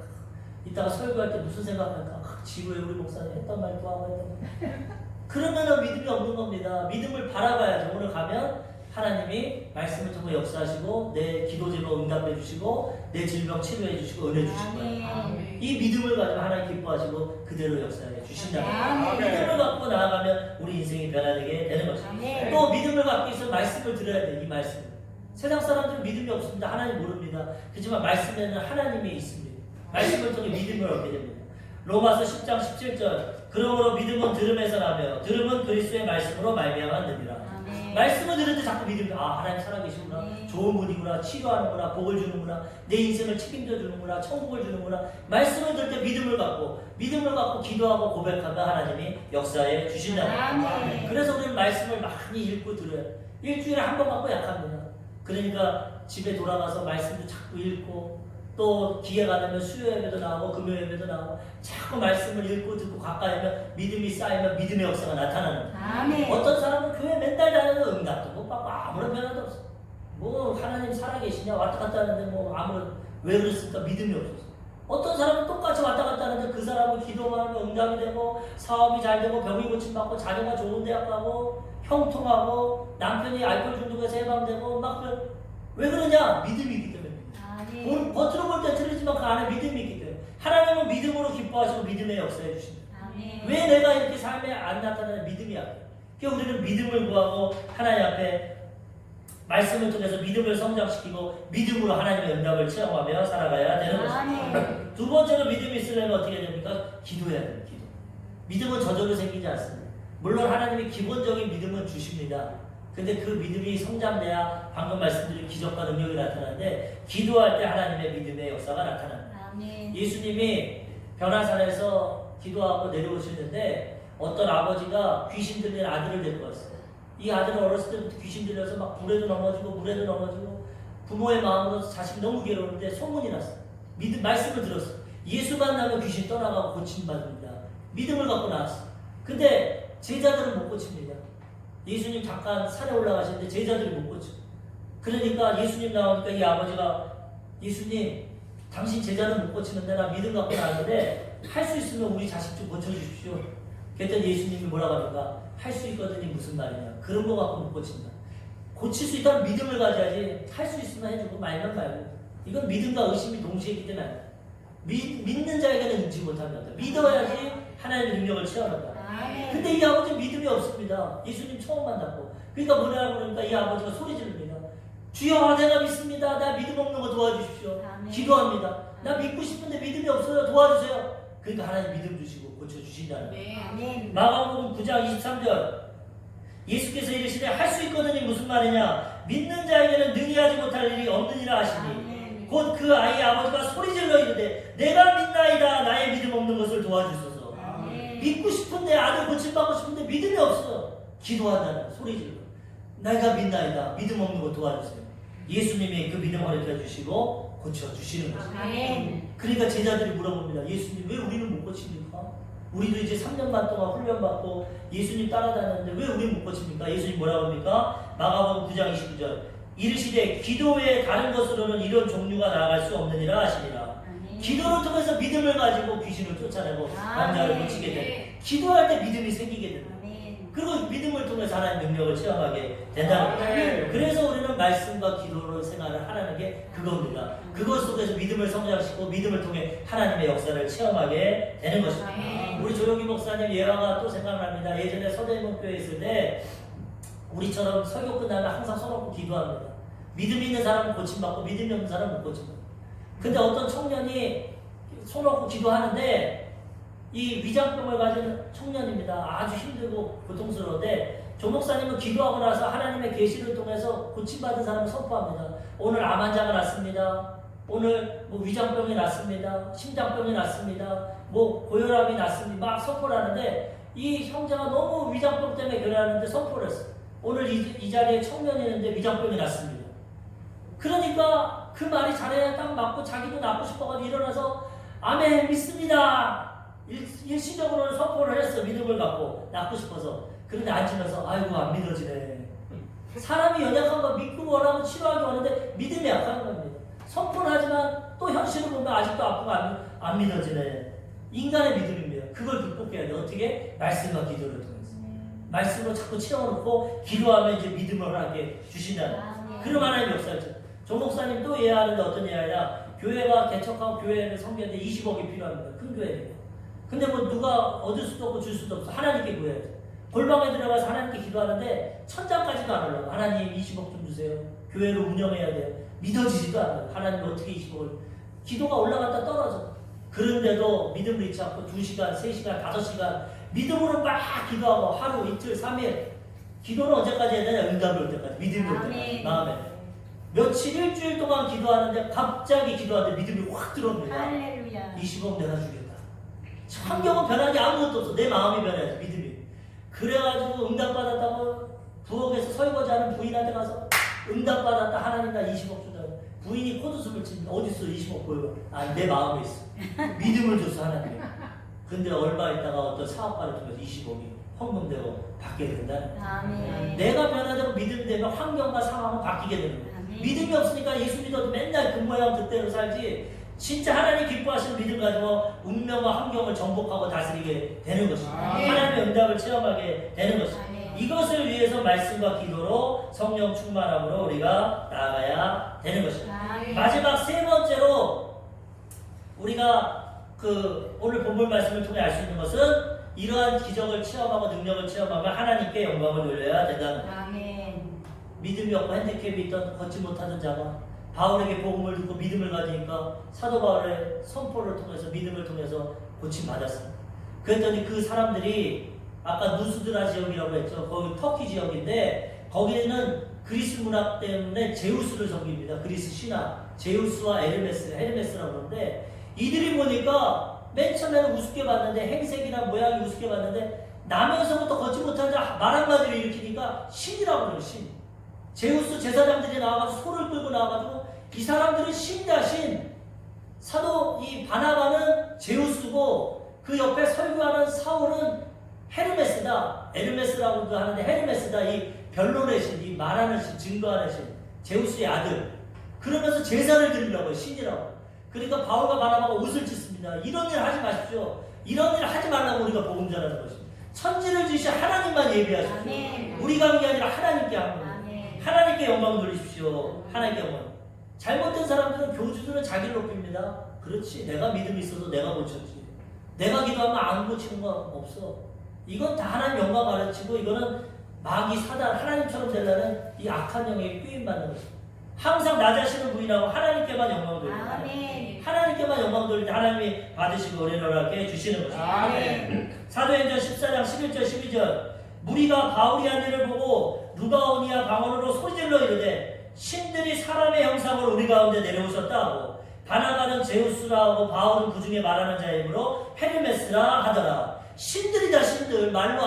이따가 설교할 때 무슨 생각할까? 지루해 우리 목사님 했던 말 또 하고 했던 말. 그러면은 믿음이 없는 겁니다. 믿음을 바라봐야죠. 오늘 가면 하나님이 말씀을 통해 역사하시고 내 기도 제목 응답해 주시고 내 질병 치료해 주시고 은혜 주실 거예요. 이 믿음을 가지고 하나님 기뻐하시고 그대로 역사해 주신다면 믿음을 갖고 나아가면 우리 인생이 변화되게 되는 것입니다. 또 믿음을 갖고 있으면 말씀을 들어야 돼요. 이 말씀. 세상 사람들은 믿음이 없습니다. 하나님 모릅니다. 그렇지만 말씀에는 하나님이 있습니다. 말씀을 통해 믿음을 얻게 됩니다. 로마서 10장 17절 그러므로 믿음은 들음에서 나며 들음은 그리스도의 말씀으로 말미암았느니라. 말씀을 들을 때 자꾸 믿음이 하나님 살아계시구나. 좋은 분이구나. 치료하는구나. 복을 주는구나. 내 인생을 책임져 주는구나. 천국을 주는구나. 말씀을 들을 때 믿음을 갖고 기도하고 고백하면 하나님이 역사해 주신다. 그래서 우리는 말씀을 많이 읽고 들어요. 일주일에 한 번 갖고 약합니다. 그러니까 집에 돌아가서 말씀도 자꾸 읽고 또 기회가 되면 수요 예배도 나오고 금요 예배도 나오고 자꾸 말씀을 읽고 듣고 가까이 하면 믿음이 쌓이면 믿음의 역사가 나타나는 거예요. 어떤 사람은 교회 맨날 다녀도 응답도 못 받고 아무런 변화도 없어. 뭐 하나님 살아계시냐 왔다 갔다 하는데 뭐 아무런 왜 그랬을까? 믿음이 없어서. 어떤 사람은 똑같이 왔다 갔다 하는데 그 사람은 기도만 하면 응답이 되고 사업이 잘 되고 병이 고침받고 자녀가 좋은 대학 가고 형통하고 남편이 알코올 중독에서 해방되고 막 왜 그러냐? 믿음이 있기 때문에. 겉으로 볼 때 틀리지만 그 안에 믿음이 있기 때문에 하나님은 믿음으로 기뻐하시고 믿음의 역사해 주십니다. 왜 내가 이렇게 삶에 안 나타나는 믿음이야? 그러니까 우리는 믿음을 구하고 하나님 앞에 말씀을 통해서 믿음을 성장시키고 믿음으로 하나님의 응답을 체험하며 살아가야 되는 것입니다. 두 번째로 믿음이 있으려면 어떻게 됩니까? 기도해야 됩니다. 기도. 믿음은 저절로 생기지 않습니다. 물론 하나님이 기본적인 믿음은 주십니다. 근데 그 믿음이 성장돼야 방금 말씀드린 기적과 능력이 나타나는데 기도할 때 하나님의 믿음의 역사가 나타납니다. 아멘. 예수님이 변화산에서 기도하고 내려오시는데 어떤 아버지가 귀신 들린 아들을 데리고 왔어요. 이 아들은 어렸을 때부터 귀신 들려서 막 불에도 넘어지고 물에도 넘어지고 부모의 마음으로 자식이 너무 괴로운데 소문이 났어요. 말씀을 들었어요. 예수 만나면 귀신 떠나가고 고침받습니다. 믿음을 갖고 나왔어요. 근데 제자들은 못 고칩니다. 예수님 잠깐 산에 올라가시는데 제자들이 못 고쳐. 그러니까 예수님 나오니까 이 아버지가 예수님 당신 제자는 못 고치는데 나 믿음 갖고 나왔는데 할 수 있으면 우리 자식 좀 고쳐주십시오. 그랬더니 예수님이 뭐라고 하니까 할 수 있거든이 무슨 말이냐. 그런 거 갖고 못 고친다. 고칠 수 있다는 믿음을 가져야지 할 수 있으면 해주고 말면 말고. 이건 믿음과 의심이 동시에 있기 때문에 믿는 자에게는 인지 못합니다. 믿어야지 하나님의 능력을 체험한다. 근데 이 아버지 믿음이 없습니다. 예수님 처음 만났고. 그러니까 뭐냐고 그러니까 이 아버지가 소리 지릅니다. 주여 내가 믿습니다. 나 믿음 없는 거 도와주십시오. 기도합니다. 나 믿고 싶은데 믿음이 없어요. 도와주세요. 그러니까 하나님 믿음 주시고 고쳐주신다는 거예요. 마가복음 9장 23절 예수께서 이르시되 할 수 있거든이 무슨 말이냐. 믿는 자에게는 능히 하지 못할 일이 없느니라 하시니 곧 그 아이의 아버지가 소리질러 이르되 내가 믿나이다. 나의 믿음 없는 것을 도와주소서. 믿고 싶은데 아들 고침받고 싶은데 믿음이 없어. 기도한다는 소리질러 내가 믿나이다. 믿음 없는 거 도와주세요. 예수님이 그 믿음 가르쳐 주시고 고쳐주시는 거죠. 그러니까 제자들이 물어봅니다. 예수님 왜 우리는 못 고칩니까? 우리도 이제 3년 반 동안 훈련받고 예수님 따라다녔는데 왜 우리는 못 고칩니까? 예수님 뭐라고 합니까? 마가복음 9장 29절 이르시되 기도 외에 다른 것으로는 이런 종류가 나아갈 수 없느니라 하시니라. 기도를 통해서 믿음을 가지고 귀신을 쫓아내고 병자를 고치게 돼. 기도할 때 믿음이 생기게 된다. 그리고 믿음을 통해서 하나님의 능력을 체험하게 된다는 거예요. 그래서 우리는 말씀과 기도로 생활을 하라는 게 그겁니다. 그것 속에서 믿음을 성장시키고 믿음을 통해 하나님의 역사를 체험하게 되는 것입니다. 우리 조용기 목사님 예화가 또 생각납니다. 예전에 서대문교회에 있을 때 우리처럼 설교 끝나면 항상 서놓고 기도합니다. 믿음 있는 사람은 고침받고 믿음이 없는 사람은 못 고침받고. 근데 어떤 청년이 손놓고 기도하는데 이 위장병을 가진 청년입니다. 아주 힘들고 고통스러운데 조 목사님은 기도하고 나서 하나님의 계시를 통해서 고침받은 사람을 선포합니다. 오늘 암 환자가 났습니다. 오늘 뭐 위장병이 났습니다. 심장병이 났습니다. 뭐 고혈압이 났습니다. 막 선포를 하는데 이 형제가 너무 위장병 때문에 결혼하는데 선포를 했어요. 오늘 이 자리에 청년이 있는데 위장병이 났습니다. 그러니까 그 말이 잘해야 딱 맞고 자기도 낫고 싶어가지고 일어나서 아멘 믿습니다. 일시적으로는 선포를 했어. 믿음을 갖고 낫고 싶어서. 그런데 앉으면서 아이고 안 믿어지네. 사람이 연약한 거 믿고 원하고 치료하기 원하는데 믿음이 약한 겁니다. 선포를 하지만 또 현실을 보면 아직도 아프고 안 믿어지네. 인간의 믿음입니다. 그걸 극복해야 돼. 어떻게? 말씀과 기도를 통해서. 말씀으로 자꾸 채워놓고 기도하면 이제 믿음을 하게 주신다는 그런 하나님의 역사죠. 조 목사님 또 예하는데 어떤 예하냐. 교회가 개척하고 교회를 섬기는데 20억이 필요합니다. 큰 교회니까. 근데 뭐 누가 얻을 수도 없고 줄 수도 없어. 하나님께 구해야죠. 골방에 들어가서 하나님께 기도하는데 천장까지도 안 올라가. 하나님 20억 좀 주세요. 교회를 운영해야 돼요. 믿어지지도 않아요. 하나님 어떻게 20억을. 기도가 올라갔다 떨어져. 그런데도 믿음을 잃지 않고 2시간, 3시간, 5시간 믿음으로 막 기도하고 하루, 이틀, 3일. 기도는 언제까지 해야 되냐? 응답이 올 때까지. 믿음이 올 때까지. 마음에. 며칠, 일주일 동안 기도하는데 갑자기 기도하는데 믿음이 확 들어옵니다. 할렐루야. 20억 내가 주겠다. 환경은 변한 게 아무것도 없어. 내 마음이 변해야지. 믿음이. 그래가지고 응답받았다고 부엌에서 설거지하는 부인한테 가서 응답받았다. 하나님 나 20억 주다. 부인이 코드숨을 칩니다. 어딨어 20억 보여. 아, 내 마음에 있어. 믿음을 줬어 하나님. 근데 얼마 있다가 어떤 사업가를 통해서 20억이 헌금되고 받게 된다는 거예요. 내가 변화되고 믿음 되면 환경과 상황은 바뀌게 되는 거예요. 믿음이 없으니까 예수 믿어도 맨날 그 모양 그대로 살지. 진짜 하나님 기뻐하시는 믿음 가지고 운명과 환경을 정복하고 다스리게 되는 것입니다. 하나님의 응답을 체험하게 되는 것입니다. 이것을 위해서 말씀과 기도로 성령 충만함으로 우리가 나아가야 되는 것입니다. 마지막 세 번째로 우리가 오늘 본문 말씀을 통해 알 수 있는 것은 이러한 기적을 체험하고 능력을 체험하면 하나님께 영광을 돌려야 된다는 거예요. 믿음이 없고 핸디캡이 있던 걷지 못하던 자가 바울에게 복음을 듣고 믿음을 가지니까 사도 바울의 선포를 통해서 믿음을 통해서 고침받았습니다. 그랬더니 그 사람들이 아까 누스드라 지역이라고 했죠. 거기 터키 지역인데 거기는 그리스 문화 때문에 제우스를 섬깁니다. 그리스 신화. 제우스와 헤르메스라고 그러는데 이들이 보니까 맨 처음에는 우습게 봤는데 행색이나 모양이 우습게 봤는데 나면서부터 걷지 못한 자 말 한마디를 일으키니까 신이라고 그래요. 신. 제우스 제사장들이 나와가지고 소를 끌고 나와가지고 이 사람들은 신이다 신. 사도 이 바나바는 제우스고 그 옆에 설교하는 사울은 헤르메스다. 에르메스라고도 하는데 헤르메스다. 이 변론의 신, 이 말하는 신, 증거하는 신, 제우스의 아들. 그러면서 제사를 드리려고 신이라고. 그러니까 바울과 바나바가 옷을 찢습니다. 이런 일 하지 마십시오. 이런 일 하지 말라고 우리가 복음 전하는 것입니다. 천지를 지으신 하나님만 예비하십시오. 아멘. 우리가 하는 게 아니라 하나님께 하는 거예요. 아멘. 하나님께 영광 돌리십시오. 하나님께 영광. 잘못된 사람들은 교주들은 자기를 높입니다. 그렇지. 내가 믿음이 있어서 내가 고쳤지. 내가 기도하면 안 고치는 거 없어. 이건 다 하나님 영광 가르치고 이거는 마귀 사단 하나님처럼 되려는 이 악한 영에 끼임받는 것입니다. 항상 나 자신을 부인하고 하나님께만 영광 돌립니다. 아멘. 하나님께만 영광 돌릴 때 하나님이 받으시고 은혜를 하게 주시는 것입니다. 아멘. 사도행전 14장 11절 12절 무리가 바울이 한 일을 보고 누가 오니야 방언으로 소리질러 이르되 신들이 사람의 형상으로 우리 가운데 내려오셨다 하고 바나바는 제우스라 하고 바울은 그 중에 말하는 자이므로 헤르메스라 하더라. 신들이다 신들. 말로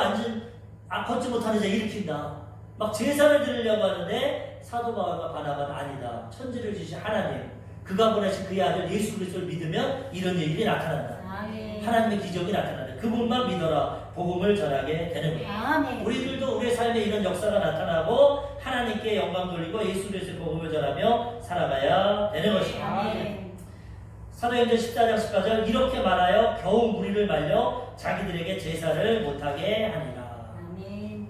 걷지 못하는 자 일으킨다. 막 제사를 드리려고 하는데 사도 바울과 바나바는 아니다. 천지를 지으신 하나님 그가 보내신 그의 아들 예수 그리스도를 믿으면 이런 일이 나타난다. 아멘. 하나님의 기적이 나타난다. 그분만 믿어라. 복음을 전하게 되는 거예요. 아멘. 우리들도 우리의 삶에 이런 역사가 나타나고 하나님께 영광 돌리고 예수 그리스도의 복음을 전하며 살아가야 되는 것입니다. 아멘. 사도행전 14장 18절 이렇게 말하여 겨우 무리를 말려 자기들에게 제사를 못하게 하니라. 아멘.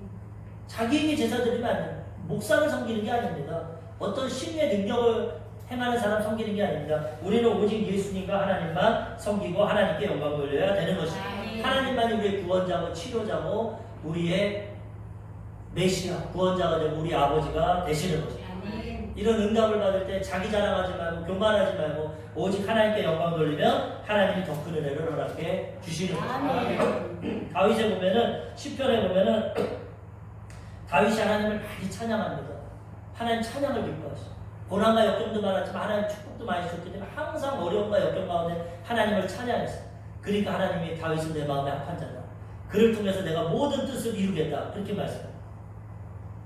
자기에게 제사 드리면 안 돼요. 목사를 섬기는 게 아닙니다. 어떤 신의 능력을 행하는 사람 섬기는 게 아닙니다. 우리는 오직 예수님과 하나님만 섬기고 하나님께 영광 돌려야 되는 것입니다. 아멘. 하나님만이 우리의 구원자고 치료자고 우리의 메시아 구원자가 되고 우리 아버지가 되시는 것입니다. 아멘. 이런 응답을 받을 때 자기 자랑하지 말고 교만하지 말고 오직 하나님께 영광 돌리면 하나님이 더 큰 은혜를 허락해 주시는 것입니다. 아멘. 다윗에 보면은 시편에 보면은 다윗이 하나님을 많이 찬양합니다. 하나님 찬양을 기뻐하시죠. 고난과 역경도 많았지만 하나님 축복도 많이 주셨기 때문에 항상 어려움과 역경 가운데 하나님을 찬양했어요. 그러니까 하나님이 다윗은 내 마음에 합한 자다. 그를 통해서 내가 모든 뜻을 이루겠다. 그렇게 말씀합니다.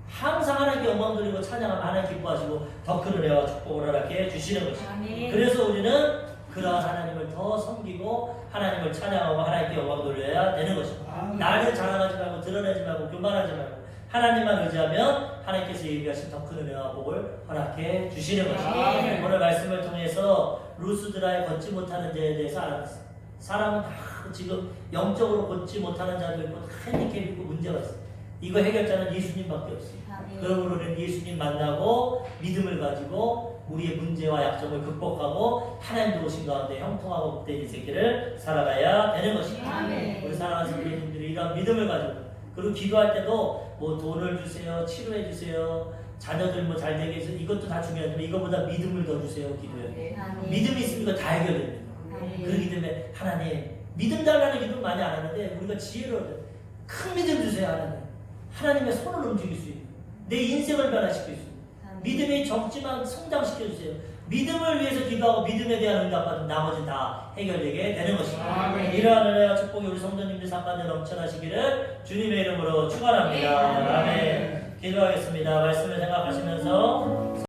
항상 하나님께 영광 돌리고 찬양하면 하나님 기뻐하시고 더 큰 은혜와 축복을 허락해 주시는 것입니다. 아멘. 그래서 우리는 그러한 하나님을 더 섬기고 하나님을 찬양하고 하나님께 영광 돌려야 되는 것입니다. 나를 자랑하지 말고 드러내지 말고 교만하지 말고 하나님만 의지하면 하나님께서 예비하신 더 큰 은혜와 복을 허락해 주시는 것입니다. 아멘. 오늘 말씀을 통해서 루스드라의 걷지 못하는 자에 대해서 알아봤습니다. 사람은 다 지금 영적으로 걷지 못하는 자도 있고 다 핸디캡 있고 문제가 있어요. 이거 해결자는 예수님밖에 없어요. 아멘. 그러므로 우리는 예수님 만나고 믿음을 가지고 우리의 문제와 약점을 극복하고 하나님 도우신 가운데 형통하고 복된 인생길을 살아가야 되는 것입니다. 아멘. 우리 사랑하는 성도님들이 이런 믿음을 가지고 그리고 기도할 때도 뭐 돈을 주세요, 치료해 주세요, 자녀들 뭐 잘 되게 해서 이것도 다 중요하지만 이거보다 믿음을 더 주세요. 기도해. 아멘. 믿음이 있으면 이거 다 해결됩니다. 아멘. 그렇기 때문에 하나님 믿음 달라는 기도는 많이 안 하는데 우리가 지혜로 큰 믿음 주세요. 하나님의 손을 움직일 수 있는 내 인생을 변화시킬 수 있는 믿음이 적지만 성장시켜주세요. 믿음을 위해서 기도하고 믿음에 대한 응답받으면 나머지 다 해결되게 되는 것입니다. 아멘. 이러한 은혜와 축복이 우리 성도님들 삶 가운데 넘쳐나시기를 주님의 이름으로 축원합니다. 아멘. 아멘. 기도하겠습니다. 말씀을 생각하시면서